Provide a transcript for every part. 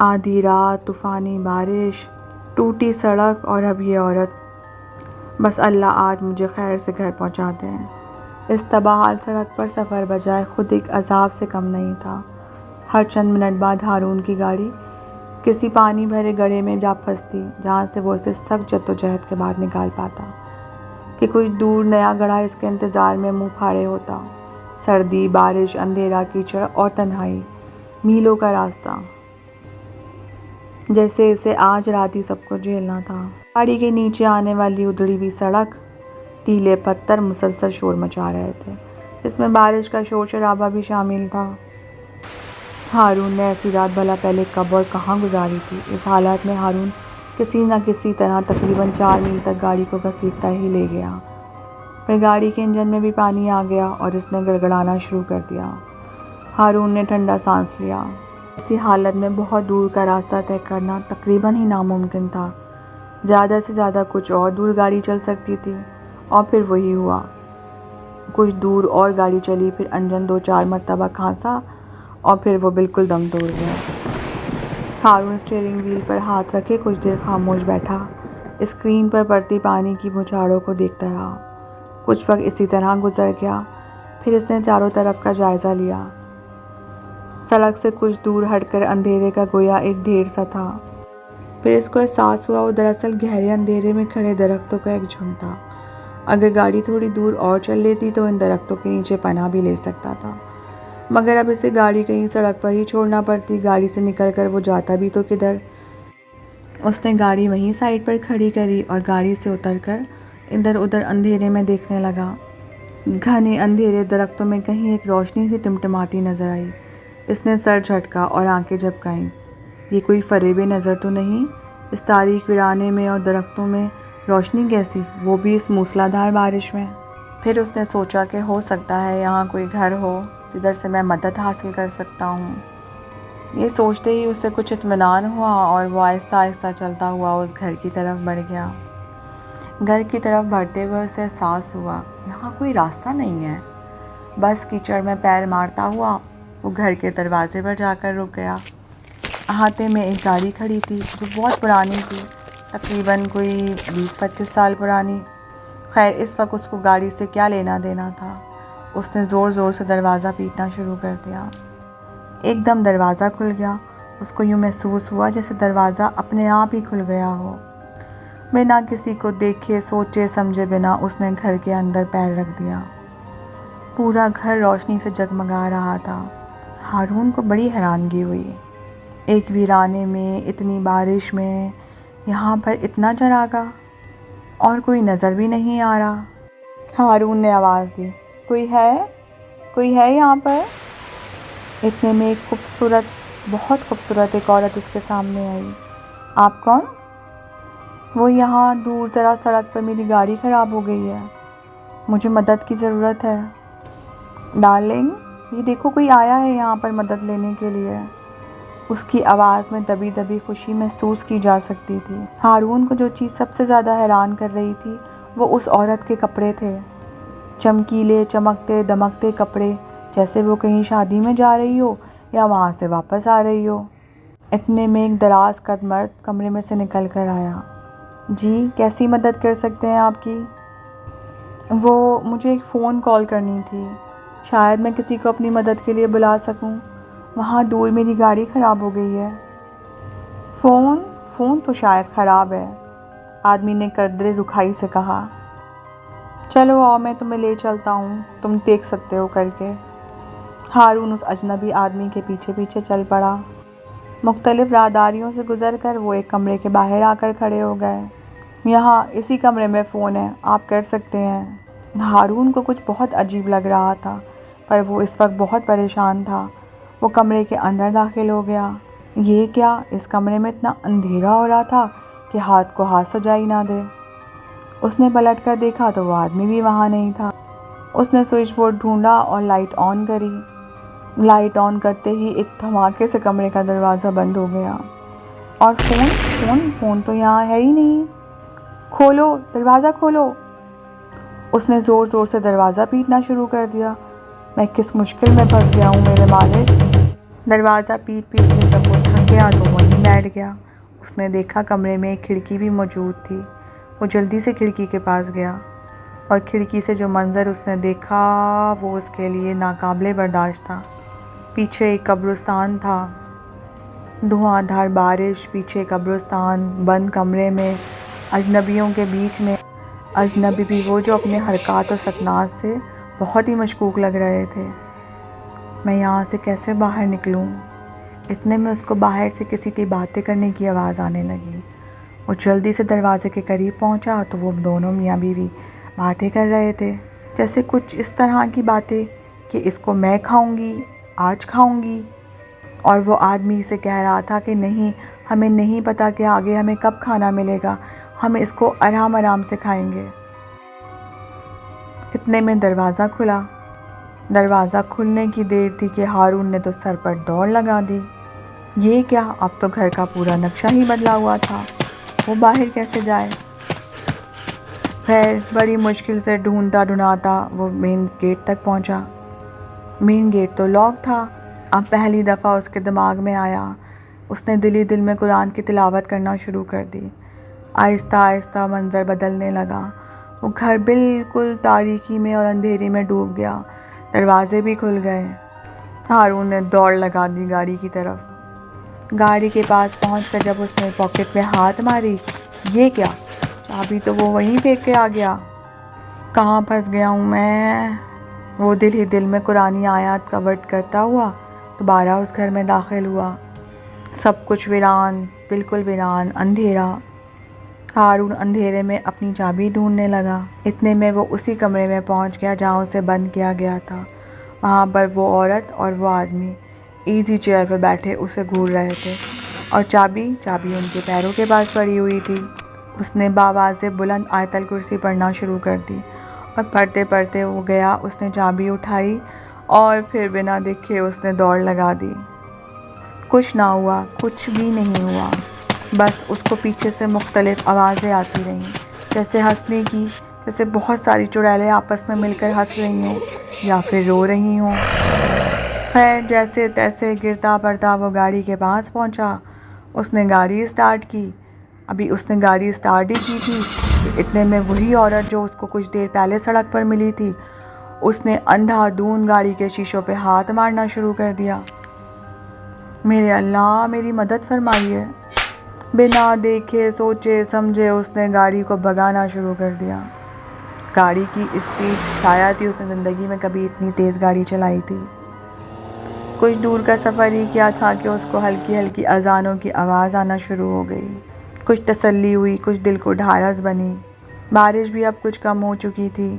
آدھی رات، طوفانی بارش، ٹوٹی سڑک اور اب یہ عورت۔ بس اللہ آج مجھے خیر سے گھر پہنچا دیں۔ اس تباہال سڑک پر سفر بجائے خود ایک عذاب سے کم نہیں تھا۔ ہر چند منٹ بعد ہارون کی گاڑی کسی پانی بھرے گڑھے میں جا پھنستی، جہاں سے وہ اسے سخت جدوجہد کے بعد نکال پاتا کہ کچھ دور نیا گڑھا اس کے انتظار میں منہ پھاڑے ہوتا۔ سردی، بارش، اندھیرا، کیچڑ اور تنہائی، میلوں کا راستہ، جیسے اسے آج رات ہی سب کو جھیلنا تھا۔ گاڑی کے نیچے آنے والی ادھڑی ہوئی سڑک، ٹیلے پتھر مسلسل شور مچا رہے تھے، جس میں بارش کا شور شرابہ بھی شامل تھا۔ ہارون نے ایسی رات بھلا پہلے کب اور کہاں گزاری تھی؟ اس حالت میں ہارون کسی نہ کسی طرح تقریباً 4 میل تک گاڑی کو گھسیٹتا ہی لے گیا۔ پھر گاڑی کے انجن میں بھی پانی آ گیا اور اس نے گڑگڑانا شروع کر دیا۔ ہارون نے ٹھنڈا سانس لیا۔ ایسی حالت میں بہت دور کا راستہ طے کرنا تقریباً ہی ناممکن تھا۔ زیادہ سے زیادہ کچھ اور دور گاڑی چل سکتی تھی، اور پھر وہی ہوا۔ کچھ دور اور گاڑی چلی، پھر انجن 2-4 مرتبہ کھانسا اور پھر وہ بالکل دم توڑ گیا۔ ہارون اسٹیئرنگ وہیل پر ہاتھ رکھے کچھ دیر خاموش بیٹھا، اسکرین پر پڑتی پانی کی بچھاڑوں کو دیکھتا رہا۔ کچھ وقت اسی طرح گزر گیا، پھر اس نے چاروں طرف کا جائزہ لیا۔ سڑک سے کچھ دور ہٹ کر اندھیرے کا گویا ایک ڈھیر سا تھا۔ پھر اس کو احساس ہوا وہ دراصل گہرے اندھیرے میں کھڑے درختوں کا ایک جھنڈ تھا۔ اگر گاڑی تھوڑی دور اور چل لیتی تو ان درختوں کے نیچے پناہ بھی لے سکتا تھا، مگر اب اسے گاڑی کہیں سڑک پر ہی چھوڑنا پڑتی۔ گاڑی سے نکل کر وہ جاتا بھی تو کدھر؟ اس نے گاڑی وہیں سائڈ پر کھڑی کری اور گاڑی سے اتر کر ادھر ادھر اندھیرے میں دیکھنے لگا۔ گھنے اندھیرے درختوں میں کہیں ایک روشنی سی ٹمٹماتی نظر آئی۔ اس نے سر جھٹکا اور آنکھیں جھپکائیں۔ یہ کوئی فریب نظر تو نہیں؟ اس تاریک ویرانے میں اور درختوں میں روشنی کیسی، وہ بھی اس موسلادھار بارش میں؟ پھر اس نے سوچا کہ ہو سکتا ہے یہاں کوئی گھر ہو جدھر سے میں مدد حاصل کر سکتا ہوں۔ یہ سوچتے ہی اسے کچھ اطمینان ہوا اور وہ آہستہ آہستہ چلتا ہوا اس گھر کی طرف بڑھ گیا۔ گھر کی طرف بڑھتے ہوئے اسے احساس ہوا یہاں کوئی راستہ نہیں ہے۔ بس کیچڑ میں پیر مارتا ہوا وہ گھر کے دروازے پر جا کر رک گیا۔ احاطے میں ایک گاڑی کھڑی تھی جو بہت پرانی تھی، تقریباً کوئی 20-25 سال پرانی۔ خیر اس وقت اس کو گاڑی سے کیا لینا دینا تھا؟ اس نے زور زور سے دروازہ پیٹنا شروع کر دیا۔ ایک دم دروازہ کھل گیا۔ اس کو یوں محسوس ہوا جیسے دروازہ اپنے آپ ہی کھل گیا ہو۔ بنا کسی کو دیکھے سوچے سمجھے بنا اس نے گھر کے اندر پیر رکھ دیا۔ پورا گھر روشنی سے جگمگا رہا تھا۔ ہارون کو بڑی حیرانگی ہوئی۔ ایک ویرانے میں، اتنی بارش میں، یہاں پر اتنا چراغا، اور کوئی نظر بھی نہیں آ رہا۔ ہارون نے آواز دی، کوئی ہے؟ کوئی ہے یہاں پر؟ اتنے میں ایک بہت خوبصورت ایک عورت اس کے سامنے آئی۔ آپ کون؟ وہ یہاں دور ذرا سڑک پر میری گاڑی خراب ہو گئی ہے، مجھے مدد کی ضرورت ہے۔ ڈارلنگ، یہ دیکھو کوئی آیا ہے یہاں پر مدد لینے کے لیے۔ اس کی آواز میں دبی دبی خوشی محسوس کی جا سکتی تھی۔ ہارون کو جو چیز سب سے زیادہ حیران کر رہی تھی وہ اس عورت کے کپڑے تھے، چمکیلے چمکتے دمکتے کپڑے، جیسے وہ کہیں شادی میں جا رہی ہو یا وہاں سے واپس آ رہی ہو۔ اتنے میں ایک دراز قد مرد کمرے میں سے نکل کر آیا۔ جی، کیسی مدد کر سکتے ہیں آپ کی؟ مجھے ایک فون کال کرنی تھی، شاید میں کسی کو اپنی مدد کے لیے بلا سکوں، وہاں دور میری گاڑی خراب ہو گئی ہے۔ فون تو شاید خراب ہے، آدمی نے قدرے رکھائی سے کہا۔ چلو آؤ میں تمہیں لے چلتا ہوں، تم دیکھ سکتے ہو کر کے۔ ہارون اس اجنبی آدمی کے پیچھے پیچھے چل پڑا۔ مختلف راہداریوں سے گزر کر وہ ایک کمرے کے باہر آ کر کھڑے ہو گئے۔ یہاں اسی کمرے میں فون ہے، آپ کر سکتے ہیں۔ ہارون کو کچھ بہت عجیب لگ رہا تھا، پر وہ اس وقت بہت پریشان تھا۔ وہ کمرے کے اندر داخل ہو گیا۔ یہ کیا؟ اس کمرے میں اتنا اندھیرا ہو رہا تھا کہ ہاتھ کو ہاتھ سجائی نہ دے۔ اس نے پلٹ کر دیکھا تو وہ آدمی بھی وہاں نہیں تھا۔ اس نے سوئچ بورڈ ڈھونڈا اور لائٹ آن کری۔ لائٹ آن کرتے ہی ایک دھماکے سے کمرے کا دروازہ بند ہو گیا۔ اور فون تو یہاں ہے ہی نہیں۔ کھولو، دروازہ کھولو۔ اس نے زور زور سے دروازہ پیٹنا شروع کر دیا۔ میں کس مشکل میں پھنس گیا ہوں میرے مالک۔ دروازہ پیٹ پیٹ کے جب وہ تھک گیا تو وہیں بیٹھ گیا۔ اس نے دیکھا کمرے میں ایک کھڑکی بھی موجود تھی۔ وہ جلدی سے کھڑکی کے پاس گیا اور کھڑکی سے جو منظر اس نے دیکھا وہ اس کے لیے ناقابل برداشت تھا۔ پیچھے ایک قبرستان تھا، دھواں دھار بارش، پیچھے قبرستان، بند کمرے میں، اجنبیوں کے بیچ میں، اجنبی بھی وہ جو اپنے حرکات و سکنات سے بہت ہی مشکوک لگ رہے تھے۔ میں یہاں سے کیسے باہر نکلوں؟ اتنے میں اس کو باہر سے کسی کی باتیں کرنے کی آواز آنے لگی۔ وہ جلدی سے دروازے کے قریب پہنچا تو وہ دونوں میاں بیوی باتیں کر رہے تھے، جیسے کچھ اس طرح کی باتیں کہ اس کو میں کھاؤں گی، آج کھاؤں گی، اور وہ آدمی اسے کہہ رہا تھا کہ نہیں، ہمیں نہیں پتا کہ آگے ہمیں کب کھانا ملے گا، ہم اس کو آرام آرام سے کھائیں گے۔ اتنے میں دروازہ کھلا۔ دروازہ کھلنے کی دیر تھی کہ ہارون نے تو سر پر دوڑ لگا دی۔ یہ کیا، اب تو گھر کا پورا نقشہ ہی بدلا ہوا تھا، وہ باہر کیسے جائے؟ خیر بڑی مشکل سے ڈھونڈتا ڈھونڈتا وہ مین گیٹ تک پہنچا۔ مین گیٹ تو لاک تھا۔ اب پہلی دفعہ اس کے دماغ میں آیا۔ اس نے دل ہی دل میں قرآن کی تلاوت کرنا شروع کر دی۔ آہستہ آہستہ منظر بدلنے لگا۔ وہ گھر بالکل تاریکی میں اور اندھیرے میں ڈوب گیا۔ دروازے بھی کھل گئے۔ ہارون نے دوڑ لگا دی گاڑی کی طرف۔ گاڑی کے پاس پہنچ کر جب اس نے پاکٹ میں ہاتھ ماری، یہ کیا، چابی تو وہ وہیں پھینک کے آ گیا۔ کہاں پھنس گیا ہوں میں؟ وہ دل ہی دل میں قرآنی آیات کا ورد کرتا ہوا دوبارہ اس گھر میں داخل ہوا۔ سب کچھ ویران، بالکل ویران، اندھیرا۔ ہارون اندھیرے میں اپنی چابی ڈھونڈنے لگا۔ اتنے میں وہ اسی کمرے میں پہنچ گیا جہاں اسے بند کیا گیا تھا۔ وہاں پر وہ عورت اور وہ آدمی ایزی چیئر پر بیٹھے اسے گھور رہے تھے، اور چابی ان کے پیروں کے پاس پڑی ہوئی تھی۔ اس نے باواز بلند آیت الکرسی پڑھنا شروع کر دی، اور پڑھتے پڑھتے وہ گیا۔ اس نے چابی اٹھائی اور پھر بنا دیکھے اس نے دوڑ لگا دی۔ کچھ نہ ہوا، کچھ بھی نہیں ہوا، بس اس کو پیچھے سے مختلف آوازیں آتی رہیں، جیسے ہنسنے کی، جیسے بہت ساری چڑیلیں آپس میں مل کر ہنس رہی ہوں یا پھر رو رہی ہوں۔ خیر جیسے تیسے گرتا پڑتا وہ گاڑی کے پاس پہنچا۔ اس نے گاڑی اسٹارٹ کی۔ ابھی اس نے گاڑی اسٹارٹ ہی کی تھی کہ اتنے میں وہی عورت جو اس کو کچھ دیر پہلے سڑک پر ملی تھی، اس نے اندھا دھند گاڑی کے شیشوں پہ ہاتھ مارنا شروع کر دیا۔ میرے اللہ، میری مدد فرمائیے۔ بنا دیکھے سوچے سمجھے اس نے گاڑی کو بھگانا شروع کر دیا۔ گاڑی کی اسپیڈ، شاید ہی اس نے زندگی میں کبھی اتنی تیز گاڑی چلائی تھی۔ کچھ دور کا سفر ہی کیا تھا کہ اس کو ہلکی ہلکی اذانوں کی آواز آنا شروع ہو گئی۔ کچھ تسلی ہوئی، کچھ دل کو ڈھارس بنی۔ بارش بھی اب کچھ کم ہو چکی تھی۔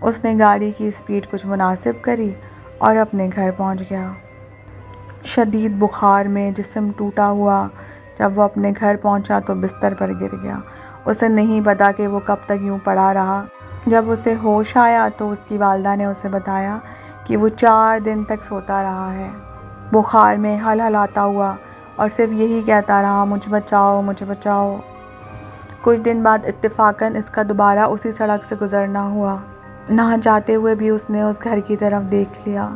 اس نے گاڑی کی اسپیڈ کچھ مناسب کری اور اپنے گھر پہنچ گیا۔ شدید بخار میں جسم ٹوٹا ہوا جب وہ اپنے گھر پہنچا تو بستر پر گر گیا۔ اسے نہیں پتا کہ وہ کب تک یوں پڑا رہا۔ جب اسے ہوش آیا تو اس کی والدہ نے اسے بتایا کہ وہ 4 دن تک سوتا رہا ہے، بخار میں ہلہلاتا ہوا، اور صرف یہی کہتا رہا، مجھے بچاؤ، مجھے بچاؤ۔ کچھ دن بعد اتفاقاً اس کا دوبارہ اسی سڑک سے گزرنا ہوا۔ نہ چاہتے ہوئے بھی اس نے اس گھر کی طرف دیکھ لیا۔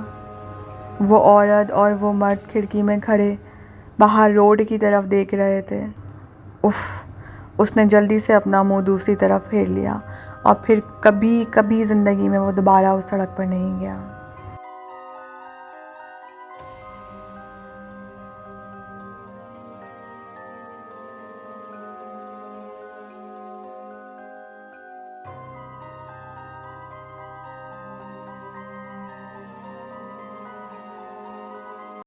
وہ عورت اور وہ مرد کھڑکی میں کھڑے باہر روڈ کی طرف دیکھ رہے تھے۔ اف! اس نے جلدی سے اپنا منہ دوسری طرف پھیر لیا، اور پھر کبھی زندگی میں وہ دوبارہ اس سڑک پر نہیں گیا۔